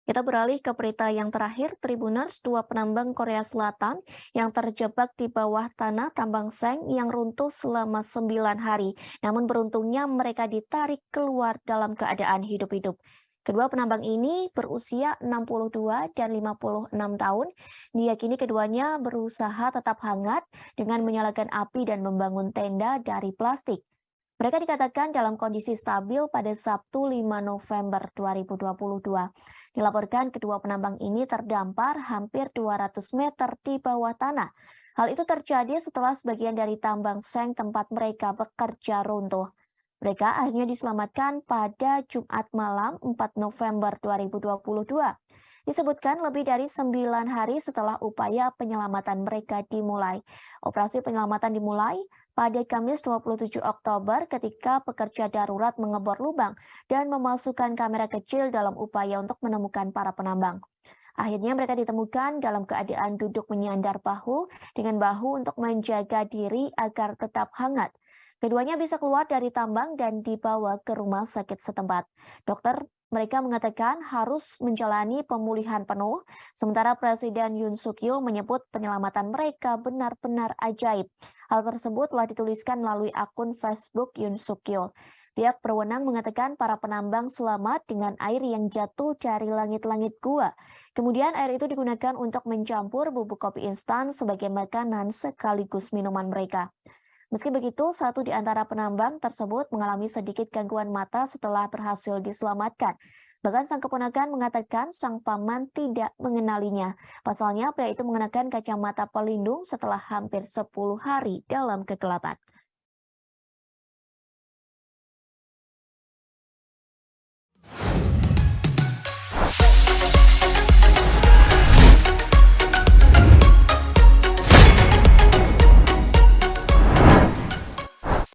Kita beralih ke berita yang terakhir, Tribuners, dua penambang Korea Selatan yang terjebak di bawah tanah tambang seng yang runtuh selama 9 hari. Namun beruntungnya mereka ditarik keluar dalam keadaan hidup-hidup. Kedua penambang ini berusia 62 dan 56 tahun. Diyakini keduanya berusaha tetap hangat dengan menyalakan api dan membangun tenda dari plastik. Mereka dikatakan dalam kondisi stabil pada Sabtu 5 November 2022. Dilaporkan kedua penambang ini terdampar hampir 200 meter di bawah tanah. Hal itu terjadi setelah sebagian dari tambang seng tempat mereka bekerja runtuh. Mereka akhirnya diselamatkan pada Jumat malam 4 November 2022. Disebutkan lebih dari 9 hari setelah upaya penyelamatan mereka dimulai. Operasi penyelamatan dimulai pada Kamis 27 Oktober ketika pekerja darurat mengebor lubang dan memasukkan kamera kecil dalam upaya untuk menemukan para penambang. Akhirnya mereka ditemukan dalam keadaan duduk menyandar bahu dengan bahu untuk menjaga diri agar tetap hangat. Keduanya bisa keluar dari tambang dan dibawa ke rumah sakit setempat. Dokter mereka mengatakan harus menjalani pemulihan penuh, sementara Presiden Yoon Suk Yeol menyebut penyelamatan mereka benar-benar ajaib. Hal tersebut telah dituliskan melalui akun Facebook Yoon Suk Yeol. Pihak berwenang mengatakan para penambang selamat dengan air yang jatuh dari langit-langit gua. Kemudian air itu digunakan untuk mencampur bubuk kopi instan sebagai makanan sekaligus minuman mereka. Meski begitu, satu di antara penambang tersebut mengalami sedikit gangguan mata setelah berhasil diselamatkan. Bahkan sang keponakan mengatakan sang paman tidak mengenalinya. Pasalnya pria itu mengenakan kacamata pelindung setelah hampir 10 hari dalam kegelapan.